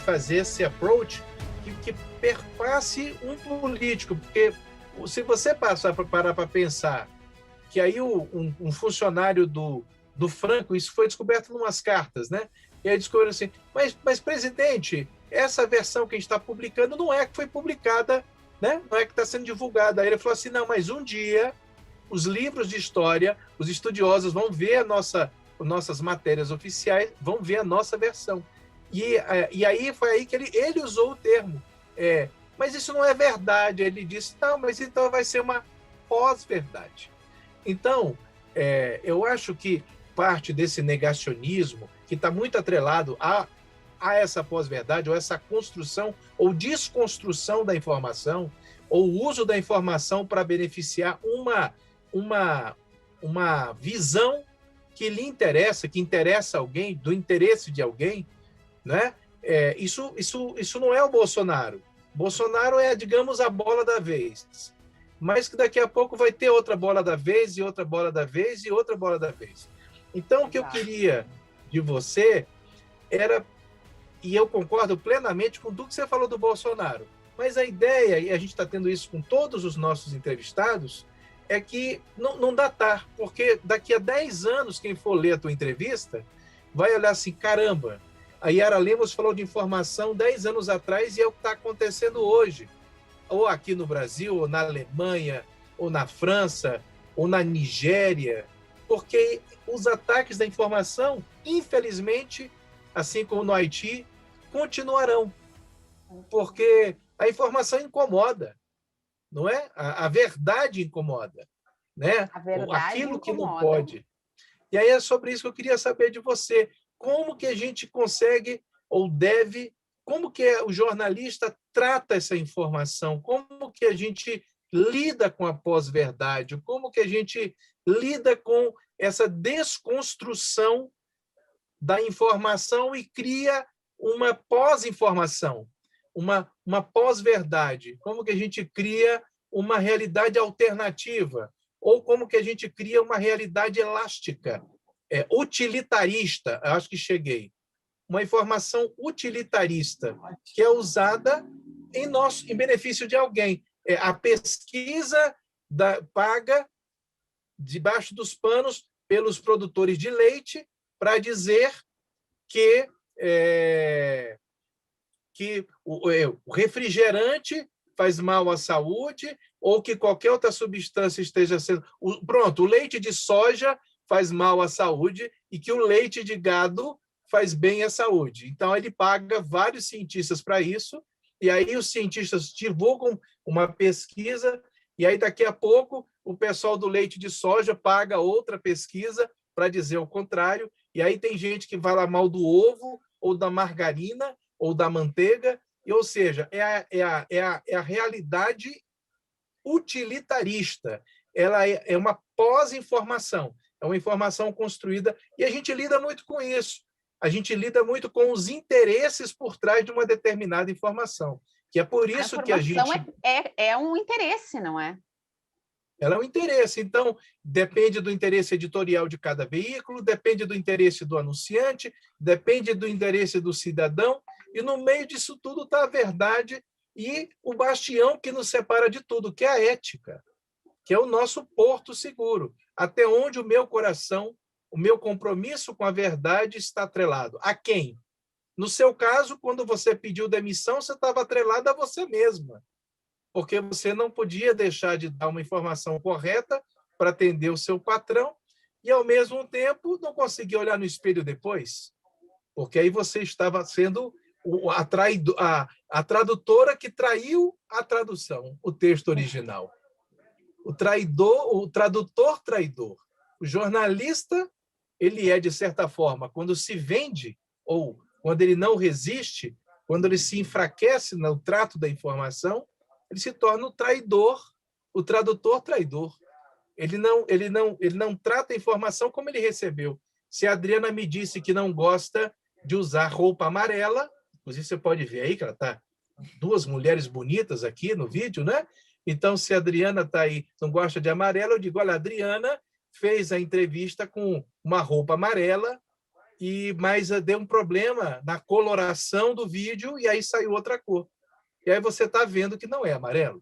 fazer esse approach que perpasse um político, porque se você parar para pensar que aí um funcionário do Franco, isso foi descoberto em umas cartas, né? E aí descobriram assim, mas presidente, essa versão que a gente está publicando não é que foi publicada, né? Não é que está sendo divulgada. Aí ele falou assim, não, mas um dia os livros de história, os estudiosos vão ver nossas matérias oficiais, vão ver a nossa versão. E aí foi aí que ele usou o termo. Mas isso não é verdade. Ele disse, não, mas então vai ser uma pós-verdade. Então, eu acho que parte desse negacionismo, que está muito atrelado a essa pós-verdade, ou essa construção ou desconstrução da informação, ou o uso da informação para beneficiar uma visão que lhe interessa, que interessa alguém, do interesse de alguém, né? Isso não é o Bolsonaro. Bolsonaro é, digamos, a bola da vez. Mas que daqui a pouco vai ter outra bola da vez, e outra bola da vez, e outra bola da vez. Então, o que eu queria de você era, e eu concordo plenamente com tudo que você falou do Bolsonaro, mas a ideia, e a gente está tendo isso com todos os nossos entrevistados, é que não datar, porque daqui a 10 anos, quem for ler a tua entrevista, vai olhar assim, caramba, a Yara Lemos falou de informação 10 anos atrás e é o que está acontecendo hoje. Ou aqui no Brasil, ou na Alemanha, ou na França, ou na Nigéria, porque os ataques da informação, infelizmente, assim como no Haiti, continuarão, porque a informação incomoda, não é? A verdade incomoda, né? A verdade aquilo que incomoda. não pode. E aí é sobre isso que eu queria saber de você. Como que a gente consegue, ou deve, como que o jornalista trata essa informação? Como que a gente lida com a pós-verdade? Como que a gente lida com essa desconstrução da informação e cria uma pós-informação, uma pós-verdade? Como que a gente cria uma realidade alternativa? Ou como que a gente cria uma realidade elástica, utilitarista? Eu acho que cheguei. Uma informação utilitarista, que é usada em benefício de alguém. A pesquisa paga debaixo dos panos pelos produtores de leite para dizer que o refrigerante faz mal à saúde ou que qualquer outra substância esteja sendo... Pronto, o leite de soja faz mal à saúde e que o leite de gado faz bem à saúde. Então, ele paga vários cientistas para isso, e aí os cientistas divulgam uma pesquisa, e aí daqui a pouco o pessoal do leite de soja paga outra pesquisa para dizer o contrário, e aí tem gente que fala mal do ovo, ou da margarina, ou da manteiga, ou seja, é a realidade utilitarista. Ela é uma pós-informação, é uma informação construída, e a gente lida muito com isso. A gente lida muito com os interesses por trás de uma determinada informação, que é por isso que a gente... é um interesse, não é? Ela é um interesse. Então, depende do interesse editorial de cada veículo, depende do interesse do anunciante, depende do interesse do cidadão, e no meio disso tudo está a verdade e o bastião que nos separa de tudo, que é a ética, que é o nosso porto seguro, até onde o meu coração, o meu compromisso com a verdade está atrelado. A quem? No seu caso, quando você pediu demissão, você estava atrelado a você mesma, porque você não podia deixar de dar uma informação correta para atender o seu patrão e, ao mesmo tempo, não conseguia olhar no espelho depois, porque aí você estava sendo a tradutora que traiu a tradução, o texto original. O tradutor traidor. O jornalista, ele é, de certa forma, quando se vende, ou quando ele não resiste, quando ele se enfraquece no trato da informação, ele se torna o traidor, o tradutor traidor. Ele não trata a informação como ele recebeu. Se a Adriana me disse que não gosta de usar roupa amarela, inclusive você pode ver aí que ela está duas mulheres bonitas aqui no vídeo, né? Então, se a Adriana está aí, não gosta de amarelo, eu digo, olha, a Adriana fez a entrevista com uma roupa amarela mas deu um problema na coloração do vídeo e aí saiu outra cor. E aí você está vendo que não é amarelo,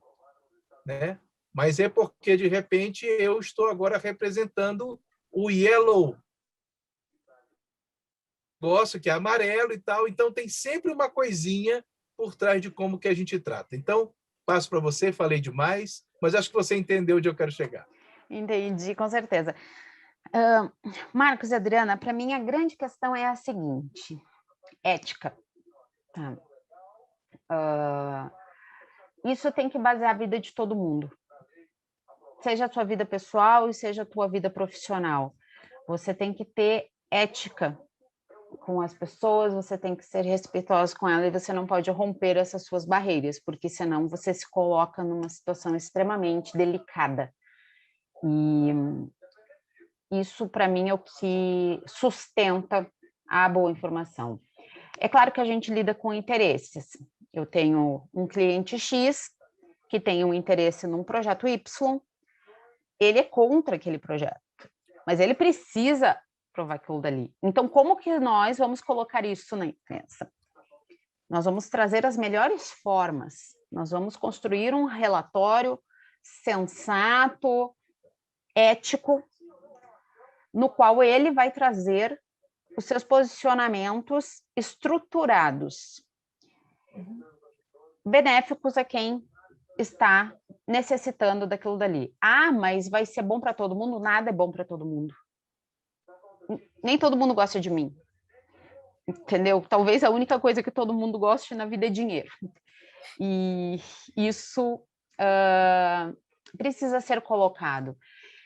né? Mas é porque, de repente, eu estou agora representando o yellow, gosto que é amarelo e tal, então tem sempre uma coisinha por trás de como que a gente trata. Então, passo para você, falei demais, mas acho que você entendeu onde eu quero chegar. Entendi, com certeza. Marcos e Adriana, para mim a grande questão é a seguinte: ética. Tá? Isso tem que basear a vida de todo mundo, seja a tua vida pessoal e seja a tua vida profissional. Você tem que ter ética com as pessoas, você tem que ser respeitoso com elas e você não pode romper essas suas barreiras, porque senão você se coloca numa situação extremamente delicada. E isso, para mim, é o que sustenta a boa informação. É claro que a gente lida com interesses. Eu tenho um cliente X que tem um interesse num projeto Y, ele é contra aquele projeto, mas ele precisa provar aquilo dali. Então, como que nós vamos colocar isso na imprensa? Nós vamos trazer as melhores formas, nós vamos construir um relatório sensato, ético, no qual ele vai trazer os seus posicionamentos estruturados, benéficos a quem está necessitando daquilo dali. Ah, mas vai ser bom para todo mundo? Nada é bom para todo mundo. Nem todo mundo gosta de mim. Entendeu? Talvez a única coisa que todo mundo goste na vida é dinheiro. E isso precisa ser colocado.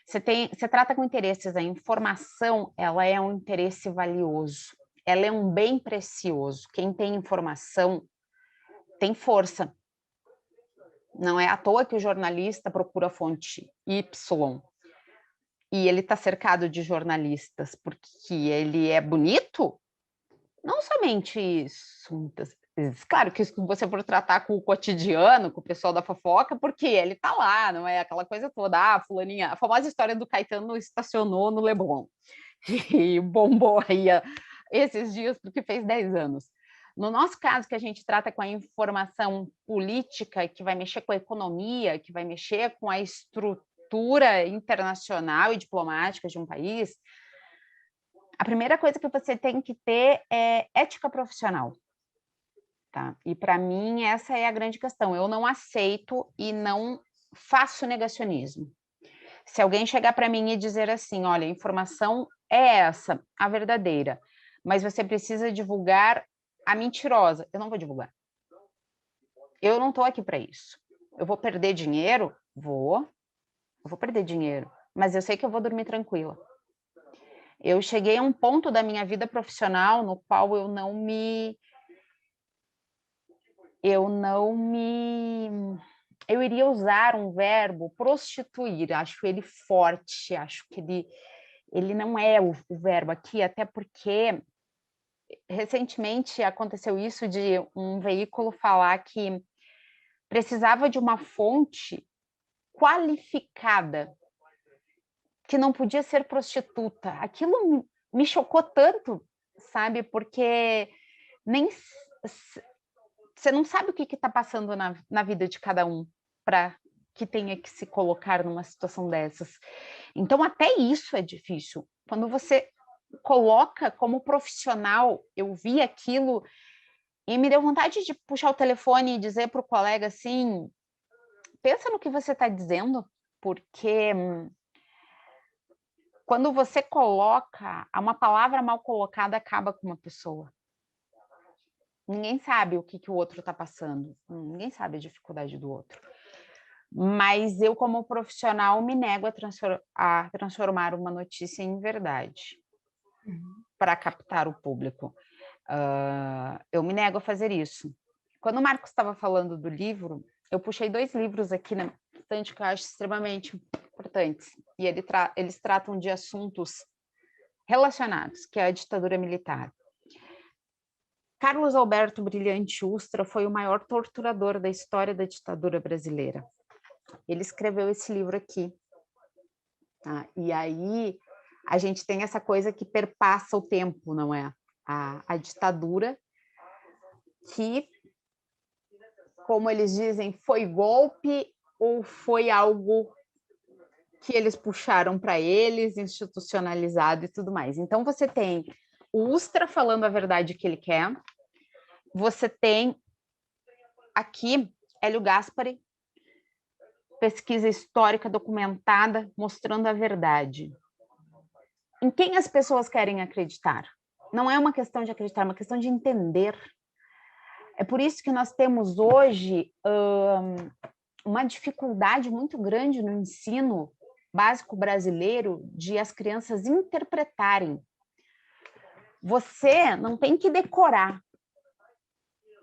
Você trata com interesses, a informação, ela é um interesse valioso, ela é um bem precioso. Quem tem informação tem força. Não é à toa que o jornalista procura a fonte Y e ele está cercado de jornalistas porque ele é bonito? Não somente isso. Claro que se você for tratar com o cotidiano, com o pessoal da fofoca, porque ele está lá, não é aquela coisa toda, fulaninha, a famosa história do Caetano estacionou no Leblon, que bombou aí esses dias porque fez 10 anos. No nosso caso, que a gente trata com a informação política, que vai mexer com a economia, que vai mexer com a estrutura internacional e diplomática de um país, a primeira coisa que você tem que ter é ética profissional. Tá? E para mim essa é a grande questão. Eu não aceito e não faço negacionismo. Se alguém chegar para mim e dizer assim, olha, a informação é essa, a verdadeira, mas você precisa divulgar a mentirosa, eu não vou divulgar. Eu não estou aqui para isso. Eu vou perder dinheiro? Eu vou perder dinheiro, mas eu sei que eu vou dormir tranquila. Eu cheguei a um ponto da minha vida profissional no qual eu iria usar um verbo prostituir, acho ele forte, acho que ele não é o verbo aqui, até porque recentemente aconteceu isso de um veículo falar que precisava de uma fonte qualificada, que não podia ser prostituta. Aquilo me chocou tanto, sabe, porque nem você não sabe o que está passando na vida de cada um para que tenha que se colocar numa situação dessas. Então, até isso é difícil. Quando você coloca como profissional, eu vi aquilo e me deu vontade de puxar o telefone e dizer para o colega assim, pensa no que você está dizendo, porque quando você coloca, uma palavra mal colocada acaba com uma pessoa. Ninguém sabe o que o outro está passando, ninguém sabe a dificuldade do outro. Mas eu, como profissional, me nego a transformar uma notícia em verdade para captar o público. Eu me nego a fazer isso. Quando o Marcos estava falando do livro, eu puxei 2 livros aqui na estante que eu acho extremamente importantes. E eles tratam de assuntos relacionados, que é a ditadura militar. Carlos Alberto Brilhante Ustra foi o maior torturador da história da ditadura brasileira. Ele escreveu esse livro aqui. Tá? E aí, a gente tem essa coisa que perpassa o tempo, não é? A ditadura, que, como eles dizem, foi golpe ou foi algo que eles puxaram para eles, institucionalizado e tudo mais. Então, você tem o Ustra falando a verdade que ele quer, você tem aqui Hélio Gaspari, pesquisa histórica documentada, mostrando a verdade. Em quem as pessoas querem acreditar? Não é uma questão de acreditar, é uma questão de entender. É por isso que nós temos hoje uma dificuldade muito grande no ensino básico brasileiro de as crianças interpretarem. Você não tem que decorar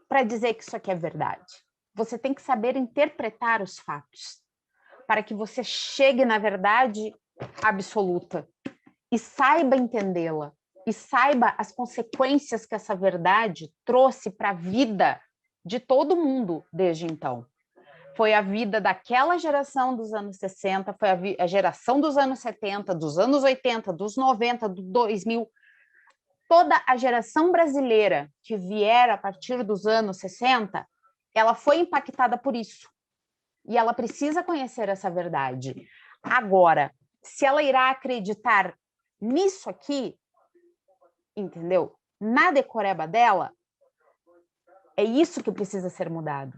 para dizer que isso aqui é verdade. Você tem que saber interpretar os fatos para que você chegue na verdade absoluta e saiba entendê-la e saiba as consequências que essa verdade trouxe para a vida de todo mundo desde então. Foi a vida daquela geração dos anos 60, foi a geração dos anos 70, dos anos 80, dos 90, do 2000. Toda a geração brasileira que vier a partir dos anos 60, ela foi impactada por isso. E ela precisa conhecer essa verdade. Agora, se ela irá acreditar nisso aqui, entendeu? Na decoreba dela, é isso que precisa ser mudado.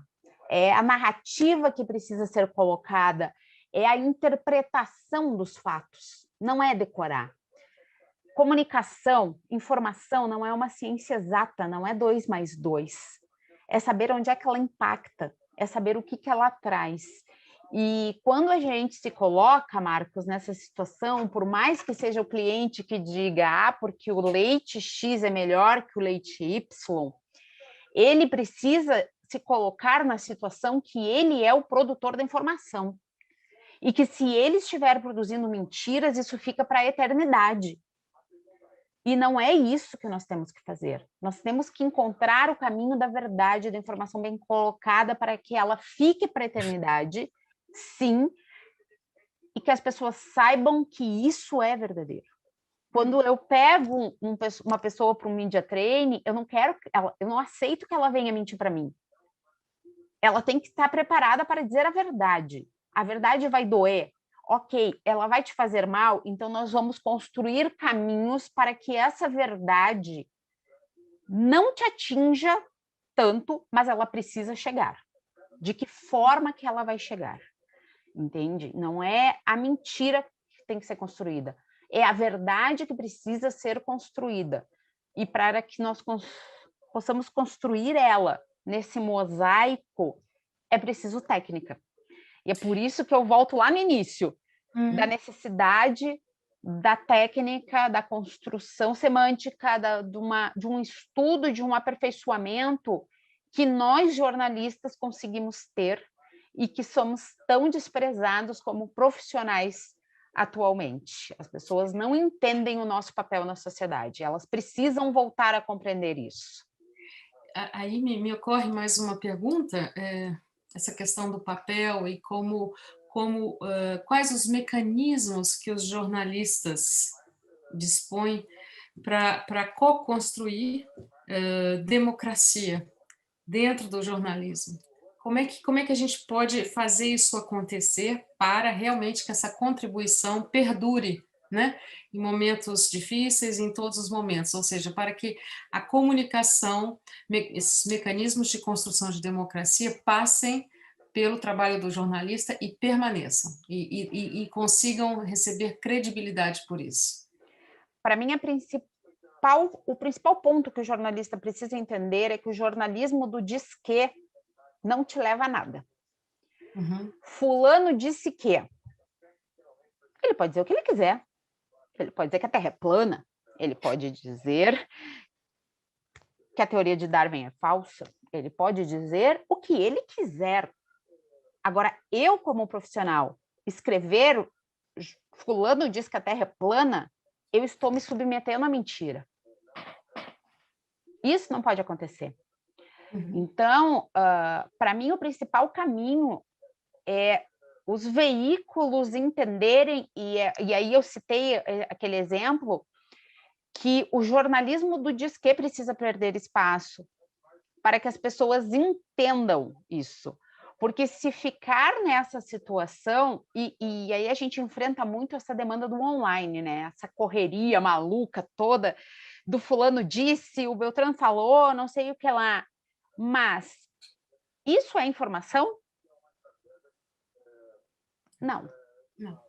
É a narrativa que precisa ser colocada, é a interpretação dos fatos, não é decorar. Comunicação, informação não é uma ciência exata, não é 2 mais 2. É saber onde é que ela impacta, é saber o que ela traz. E quando a gente se coloca, Marcos, nessa situação, por mais que seja o cliente que diga, porque o leite X é melhor que o leite Y, ele precisa se colocar na situação que ele é o produtor da informação. E que se ele estiver produzindo mentiras, isso fica para a eternidade. E não é isso que nós temos que fazer. Nós temos que encontrar o caminho da verdade, da informação bem colocada para que ela fique para a eternidade, sim, e que as pessoas saibam que isso é verdadeiro. Quando eu pego uma pessoa para um media training, eu não aceito que ela venha mentir para mim. Ela tem que estar preparada para dizer a verdade. A verdade vai doer. Ok, ela vai te fazer mal, então nós vamos construir caminhos para que essa verdade não te atinja tanto, mas ela precisa chegar. De que forma que ela vai chegar? Entende? Não é a mentira que tem que ser construída, é a verdade que precisa ser construída. E para que nós possamos construir ela nesse mosaico, é preciso técnica. E é por isso que eu volto lá no início, da necessidade da técnica, da construção semântica, de um estudo, de um aperfeiçoamento que nós, jornalistas, conseguimos ter e que somos tão desprezados como profissionais atualmente. As pessoas não entendem o nosso papel na sociedade, elas precisam voltar a compreender isso. Aí me ocorre mais uma pergunta, essa questão do papel e quais os mecanismos que os jornalistas dispõem para co-construir democracia dentro do jornalismo. Como é que a gente pode fazer isso acontecer para realmente que essa contribuição perdure, né? Em momentos difíceis, em todos os momentos, ou seja, para que a comunicação, esses mecanismos de construção de democracia passem pelo trabalho do jornalista e permaneçam, e consigam receber credibilidade por isso. Para mim, o principal ponto que o jornalista precisa entender é que o jornalismo do diz que não te leva a nada. Fulano disse que. Ele pode dizer o que ele quiser. Ele pode dizer que a Terra é plana. Ele pode dizer que a teoria de Darwin é falsa. Ele pode dizer o que ele quiser. Agora, eu, como profissional, escrever fulano diz que a Terra é plana, eu estou me submetendo à mentira. Isso não pode acontecer. Então, para mim, o principal caminho é os veículos entenderem, e aí eu citei aquele exemplo, que o jornalismo do diz que precisa perder espaço para que as pessoas entendam isso. Porque se ficar nessa situação, e aí a gente enfrenta muito essa demanda do online, né? Essa correria maluca toda, do fulano disse, o Beltrano falou, não sei o que lá. Mas isso é informação? Não. Não.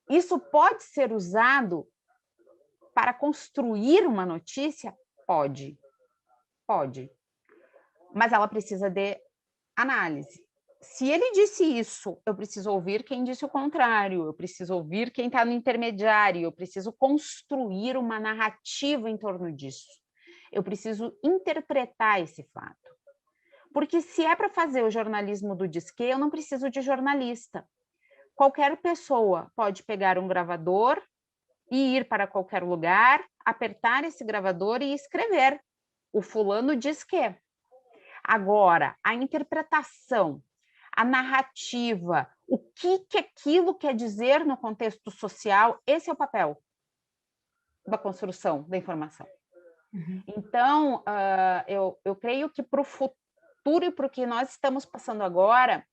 Isso pode ser usado para construir uma notícia? Pode. Pode. Mas ela precisa de análise. Se ele disse isso, eu preciso ouvir quem disse o contrário, eu preciso ouvir quem está no intermediário, eu preciso construir uma narrativa em torno disso. Eu preciso interpretar esse fato. Porque se é para fazer o jornalismo do disque, eu não preciso de jornalista. Qualquer pessoa pode pegar um gravador e ir para qualquer lugar, apertar esse gravador e escrever. O fulano diz que. Agora, a interpretação, a narrativa, o que aquilo quer dizer no contexto social, esse é o papel da construção da informação. Uhum. Então, eu creio que para o futuro e para o que nós estamos passando agora,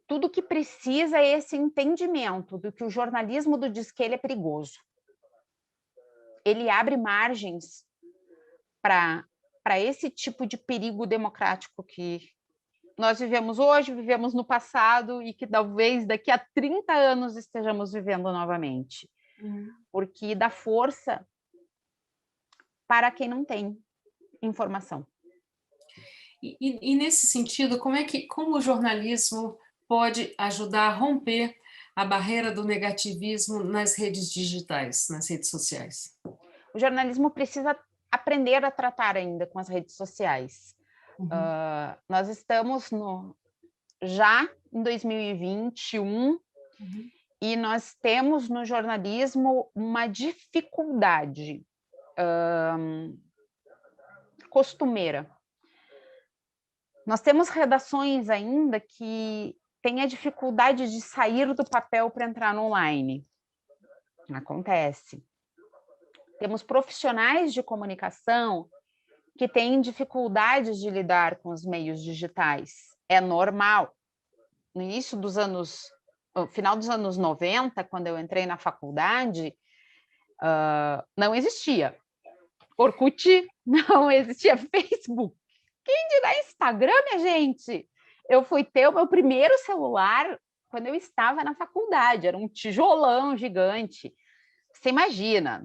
tudo que precisa é esse entendimento do que o jornalismo do diz que ele é perigoso. Ele abre margens para esse tipo de perigo democrático que nós vivemos hoje, vivemos no passado e que talvez daqui a 30 anos estejamos vivendo novamente. Porque dá força para quem não tem informação. E nesse sentido, como o jornalismo pode ajudar a romper a barreira do negativismo nas redes digitais, nas redes sociais? O jornalismo precisa aprender a tratar ainda com as redes sociais. Nós estamos já em 2021 e nós temos no jornalismo uma dificuldade costumeira. Nós temos redações ainda que têm a dificuldade de sair do papel para entrar no online. Acontece. Temos profissionais de comunicação que têm dificuldades de lidar com os meios digitais. É normal. No final dos anos 90, quando eu entrei na faculdade, não existia Orkut, não existia Facebook. Quem dirá Instagram, minha gente? Eu fui ter o meu primeiro celular quando eu estava na faculdade, era um tijolão gigante. Você imagina,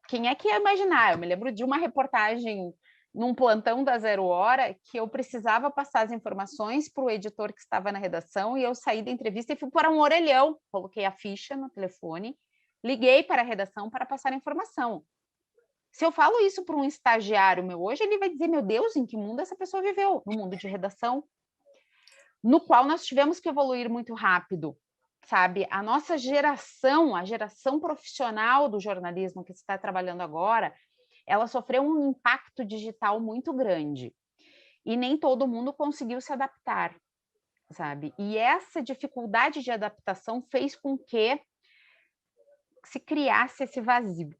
quem é que ia imaginar? Eu me lembro de uma reportagem num plantão da 0 Hora que eu precisava passar as informações para o editor que estava na redação e eu saí da entrevista e fui para um orelhão, coloquei a ficha no telefone, liguei para a redação para passar a informação. Se eu falo isso para um estagiário meu hoje, ele vai dizer, meu Deus, em que mundo essa pessoa viveu? No mundo de redação, no qual nós tivemos que evoluir muito rápido, sabe? A nossa geração, a geração profissional do jornalismo que está trabalhando agora, ela sofreu um impacto digital muito grande e nem todo mundo conseguiu se adaptar, sabe? E essa dificuldade de adaptação fez com que se criasse esse vazio.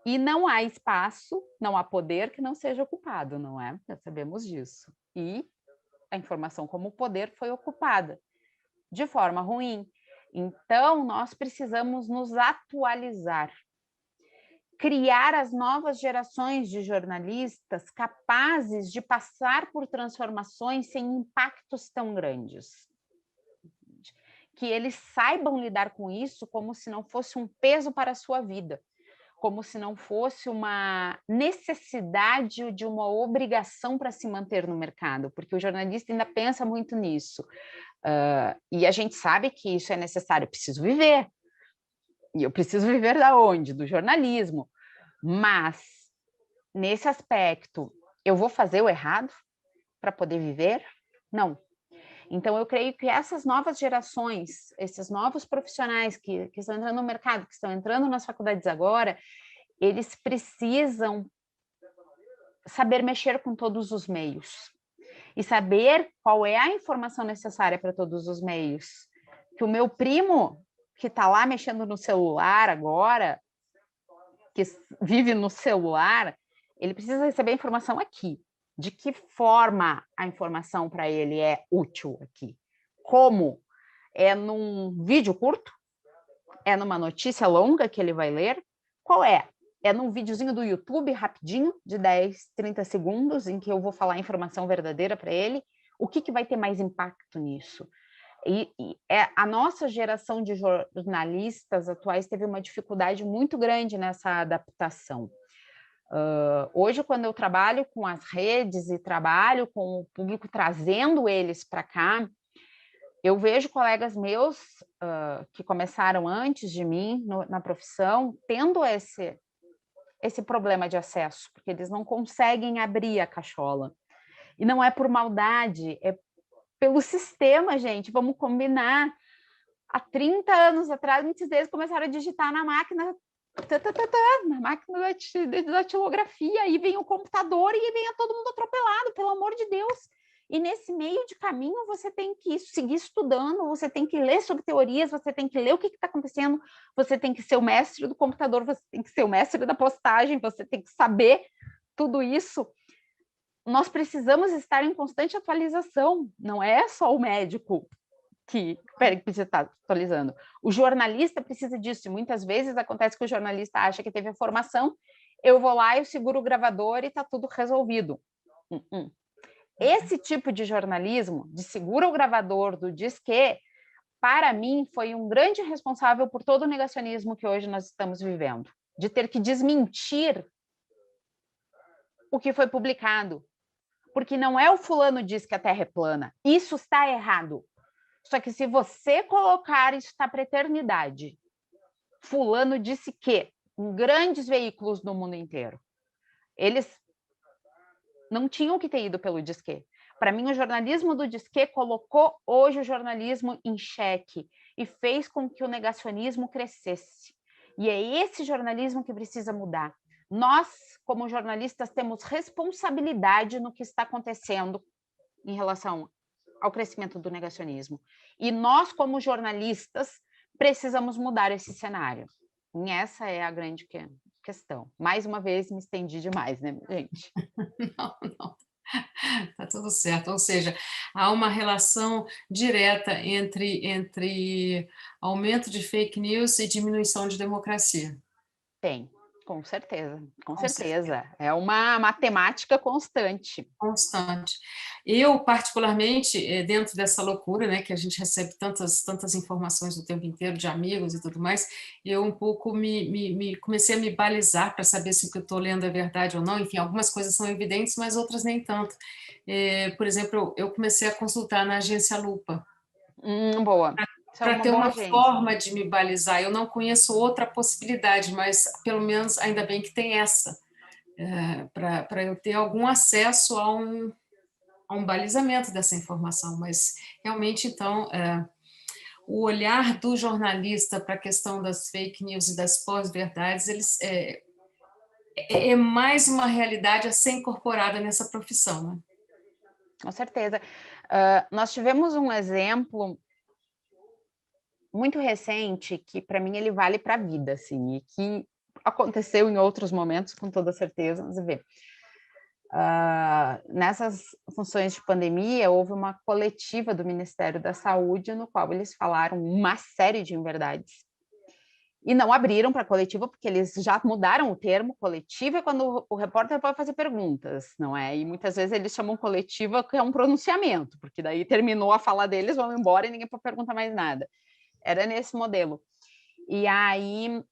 E não há espaço, não há poder que não seja ocupado, não é? Já sabemos disso. E a informação como poder foi ocupada de forma ruim. Então, nós precisamos nos atualizar, criar as novas gerações de jornalistas capazes de passar por transformações sem impactos tão grandes. Que eles saibam lidar com isso como se não fosse um peso para a sua vida, como se não fosse uma necessidade de uma obrigação para se manter no mercado, porque o jornalista ainda pensa muito nisso. E a gente sabe que isso é necessário, eu preciso viver. E eu preciso viver da onde? Do jornalismo. Mas, nesse aspecto, eu vou fazer o errado para poder viver? Não. Então, eu creio que essas novas gerações, esses novos profissionais que estão entrando no mercado, que estão entrando nas faculdades agora, eles precisam saber mexer com todos os meios. e saber qual é a informação necessária para todos os meios. Que o meu primo, que está lá mexendo no celular agora, que vive no celular, ele precisa receber a informação aqui. De que forma a informação para ele é útil aqui? Como? É num vídeo curto? É numa notícia longa que ele vai ler? Qual é? É num videozinho do YouTube, rapidinho, de 10, 30 segundos, em que eu vou falar a informação verdadeira para ele? O que vai ter mais impacto nisso? A nossa geração de jornalistas atuais teve uma dificuldade muito grande nessa adaptação. Hoje, quando eu trabalho com as redes e trabalho com o público, trazendo eles para cá, eu vejo colegas meus que começaram antes de mim na profissão, tendo esse problema de acesso, porque eles não conseguem abrir a cachola. E não é por maldade, é pelo sistema, gente, vamos combinar. Há 30 anos atrás, muitos deles começaram a digitar na máquina, na máquina da datilografia, e vem o computador e vem todo mundo atropelado, pelo amor de Deus. E nesse meio de caminho, você tem que seguir estudando, você tem que ler sobre teorias, você tem que ler o que está acontecendo, você tem que ser o mestre do computador, você tem que ser o mestre da postagem, você tem que saber tudo isso. Nós precisamos estar em constante atualização, não é só o médico que precisa estar atualizando. O jornalista precisa disso, e muitas vezes acontece que o jornalista acha que teve a formação, eu vou lá, eu seguro o gravador e está tudo resolvido. Esse tipo de jornalismo, de segura o gravador, do diz que, para mim, foi um grande responsável por todo o negacionismo que hoje nós estamos vivendo, de ter que desmentir o que foi publicado, porque não é o fulano diz que a Terra é plana, isso está errado. Só que se você colocar isso está para a eternidade, fulano disse que, em grandes veículos no mundo inteiro, eles não tinham que ter ido pelo disque. Para mim, o jornalismo do disque colocou hoje o jornalismo em xeque e fez com que o negacionismo crescesse. E é esse jornalismo que precisa mudar. Nós, como jornalistas, temos responsabilidade no que está acontecendo em relação ao crescimento do negacionismo. E nós, como jornalistas, precisamos mudar esse cenário. E essa é a grande questão. Mais uma vez, me estendi demais, né, gente? Não. Tá tudo certo. Ou seja, há uma relação direta entre aumento de fake news e diminuição de democracia. Tem, com certeza. É uma matemática constante. Eu, particularmente, dentro dessa loucura, né, que a gente recebe tantas informações o tempo inteiro de amigos e tudo mais, eu um pouco comecei a me balizar para saber se o que eu estou lendo é verdade ou não. Enfim, algumas coisas são evidentes, mas outras nem tanto. Por exemplo, eu comecei a consultar na agência Lupa. Boa. Para ter uma forma de me balizar. Eu não conheço outra possibilidade, mas pelo menos ainda bem que tem essa, para eu ter algum acesso a um balizamento dessa informação. Mas realmente, então, o olhar do jornalista para a questão das fake news e das pós-verdades, eles é mais uma realidade a ser incorporada nessa profissão, né? Com certeza. Nós tivemos um exemplo muito recente, que para mim ele vale para a vida, assim, e que aconteceu em outros momentos, com toda certeza. Vamos ver. Nessas funções de pandemia, houve uma coletiva do Ministério da Saúde, no qual eles falaram uma série de inverdades. E não abriram para a coletiva, porque eles já mudaram o termo. Coletiva é quando o repórter pode fazer perguntas, não é? E muitas vezes eles chamam coletiva, que é um pronunciamento, porque daí terminou a fala deles, vão embora e ninguém pode perguntar mais nada. Era nesse modelo. E aí,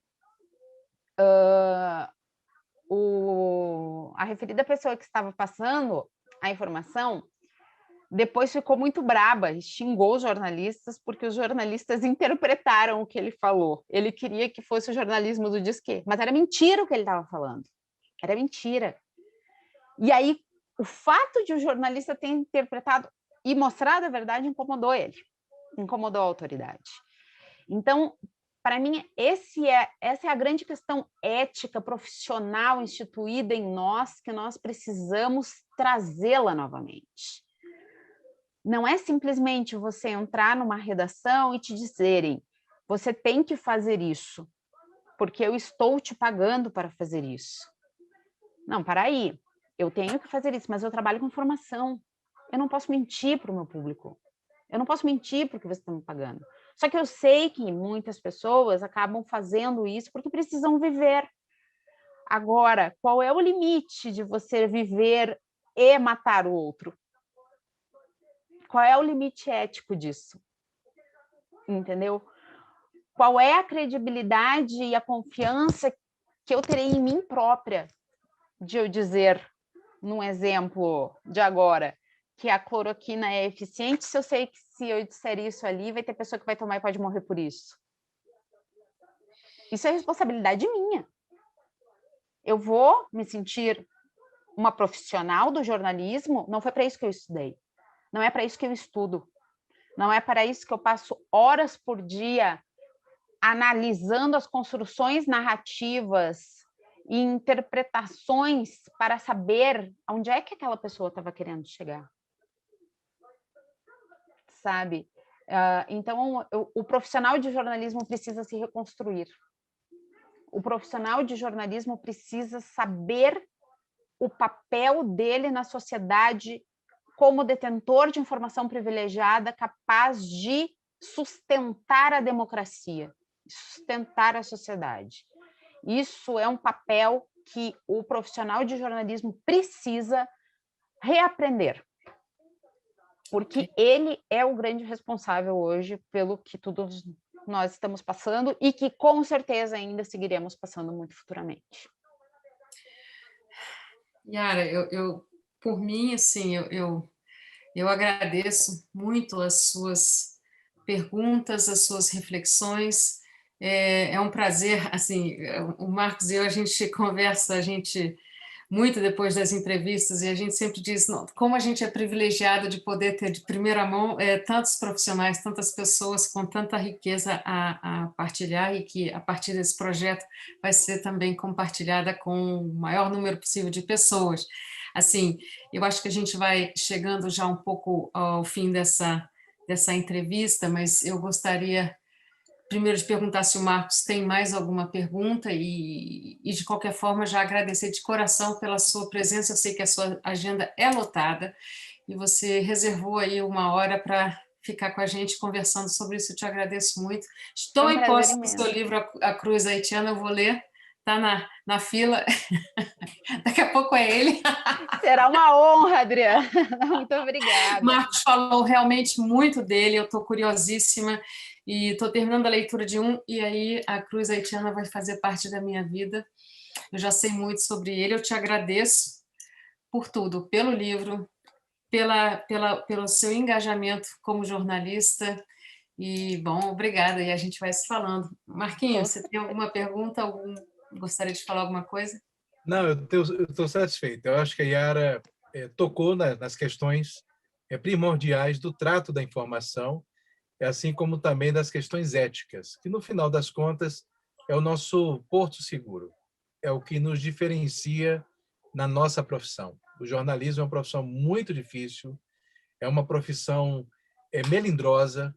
a referida pessoa que estava passando a informação, depois ficou muito braba e xingou os jornalistas, porque os jornalistas interpretaram o que ele falou. Ele queria que fosse o jornalismo do disque, mas era mentira o que ele estava falando. Era mentira. E aí, o fato de o jornalista ter interpretado e mostrado a verdade incomodou ele, incomodou a autoridade. Então, para mim, essa é a grande questão ética, profissional, instituída em nós, que nós precisamos trazê-la novamente. Não é simplesmente você entrar numa redação e te dizerem, você tem que fazer isso, porque eu estou te pagando para fazer isso. Não, para aí, eu tenho que fazer isso, mas eu trabalho com informação. Eu não posso mentir para o meu público. Eu não posso mentir porque você está me pagando. Só que eu sei que muitas pessoas acabam fazendo isso porque precisam viver. Agora, qual é o limite de você viver e matar o outro? Qual é o limite ético disso? Entendeu? Qual é a credibilidade e a confiança que eu terei em mim própria de eu dizer, num exemplo de agora, que a cloroquina é eficiente, se eu sei que se eu disser isso ali, vai ter pessoa que vai tomar e pode morrer por isso? Isso é responsabilidade minha. Eu vou me sentir uma profissional do jornalismo, não foi para isso que eu estudei. Não é para isso que eu estudo. Não é para isso que eu passo horas por dia analisando as construções narrativas e interpretações para saber onde é que aquela pessoa estava querendo chegar. Sabe? Então, o profissional de jornalismo precisa se reconstruir. O profissional de jornalismo precisa saber o papel dele na sociedade como detentor de informação privilegiada capaz de sustentar a democracia, sustentar a sociedade. Isso é um papel que o profissional de jornalismo precisa reaprender, porque ele é o grande responsável hoje pelo que todos nós estamos passando e que com certeza ainda seguiremos passando muito futuramente. Yara, por mim, assim, eu agradeço muito as suas perguntas, as suas reflexões. É um prazer, assim, o Marcos e eu, a gente conversa, muito depois das entrevistas, e a gente sempre diz como a gente é privilegiado de poder ter de primeira mão tantos profissionais, tantas pessoas com tanta riqueza a partilhar, e que a partir desse projeto vai ser também compartilhada com o maior número possível de pessoas. Assim, eu acho que a gente vai chegando já um pouco ao fim dessa entrevista, mas eu gostaria primeiro de perguntar se o Marcos tem mais alguma pergunta e de qualquer forma, já agradecer de coração pela sua presença. Eu sei que a sua agenda é lotada e você reservou aí uma hora para ficar com a gente conversando sobre isso. Eu te agradeço muito. Estou em posse do seu livro, A Cruz Haitiana, eu vou ler, está na fila. Daqui a pouco é ele. Será uma honra, Adriana. Muito obrigada. Marcos falou realmente muito dele, eu estou curiosíssima e estou terminando a leitura de um, e aí a Cruz Haitiana vai fazer parte da minha vida. Eu já sei muito sobre ele, eu te agradeço por tudo, pelo livro, pelo seu engajamento como jornalista, e, bom, obrigada, e a gente vai se falando. Marquinhos, você tem alguma pergunta? Gostaria de falar alguma coisa? Não, eu estou satisfeito. Eu acho que a Yara tocou nas questões primordiais do trato da informação, assim como também das questões éticas, que, no final das contas, é o nosso porto seguro, é o que nos diferencia na nossa profissão. O jornalismo é uma profissão muito difícil, é uma profissão melindrosa,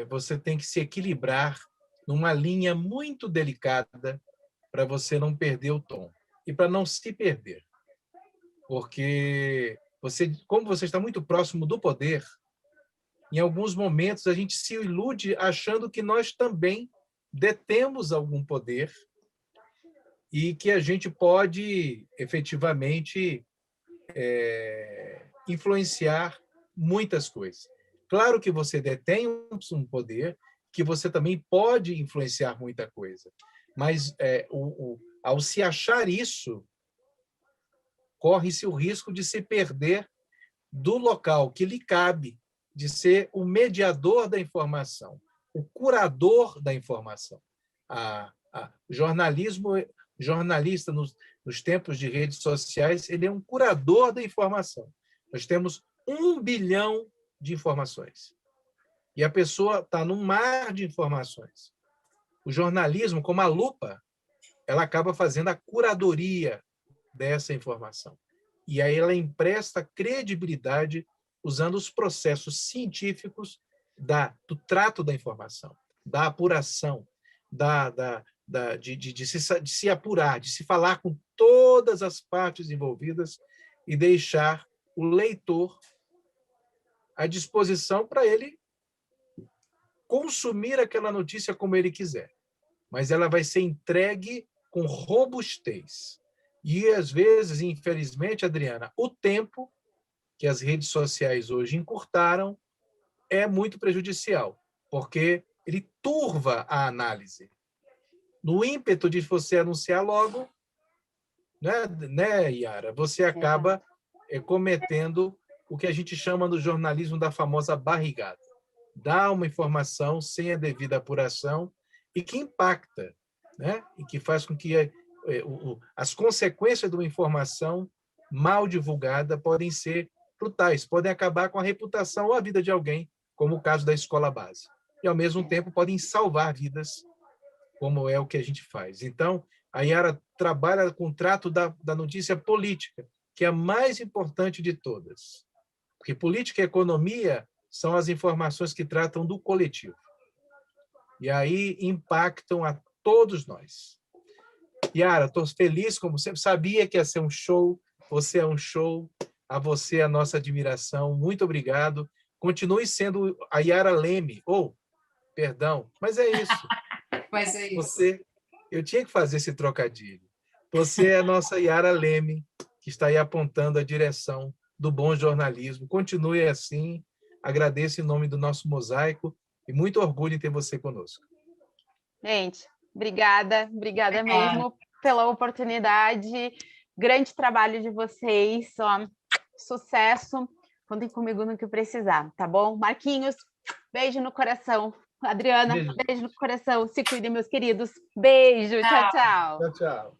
você tem que se equilibrar numa linha muito delicada para você não perder o tom e para não se perder. Porque como você está muito próximo do poder, em alguns momentos a gente se ilude achando que nós também detemos algum poder e que a gente pode efetivamente influenciar muitas coisas. Claro que você detém um poder, que você também pode influenciar muita coisa, mas ao se achar isso, corre-se o risco de se perder do local que lhe cabe, de ser o mediador da informação, o curador da informação. Jornalista, nos tempos de redes sociais, ele é um curador da informação. Nós temos 1 bilhão de informações. E a pessoa está num mar de informações. O jornalismo, como a lupa, ela acaba fazendo a curadoria dessa informação. E aí ela empresta credibilidade usando os processos científicos do trato da informação, da apuração, de se apurar, de se falar com todas as partes envolvidas e deixar o leitor à disposição para ele consumir aquela notícia como ele quiser. Mas ela vai ser entregue com robustez. E, às vezes, infelizmente, Adriana, o tempo que as redes sociais hoje encurtaram é muito prejudicial, porque ele turva a análise. No ímpeto de você anunciar logo, né, Yara? Você acaba cometendo o que a gente chama no jornalismo da famosa barrigada. Dá uma informação sem a devida apuração e que impacta, né? E que faz com que as consequências de uma informação mal divulgada podem ser brutais, podem acabar com a reputação ou a vida de alguém, como o caso da escola base. E, ao mesmo tempo, podem salvar vidas, como é o que a gente faz. Então, a Yara trabalha com o trato da notícia política, que é a mais importante de todas. Porque política e economia são as informações que tratam do coletivo. E aí impactam a todos nós. Yara, estou feliz, como sempre. Sabia que ia ser um show. Você é um show. A você a nossa admiração. Muito obrigado. Continue sendo a Yara Leme. Perdão, mas é isso. Mas é isso. Eu tinha que fazer esse trocadilho. Você é a nossa Yara Leme, que está aí apontando a direção do bom jornalismo. Continue assim. Agradeço em nome do nosso mosaico e muito orgulho em ter você conosco. Gente, obrigada mesmo pela oportunidade. Grande trabalho de vocês. Sucesso. Contem comigo no que precisar, tá bom? Marquinhos, beijo no coração. Adriana, beijo no coração. Se cuidem, meus queridos. Beijo. Tchau, tchau. Tchau, tchau.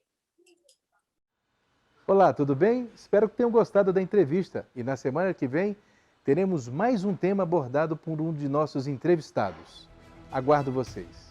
Olá, tudo bem? Espero que tenham gostado da entrevista. E na semana que vem, teremos mais um tema abordado por um de nossos entrevistados. Aguardo vocês.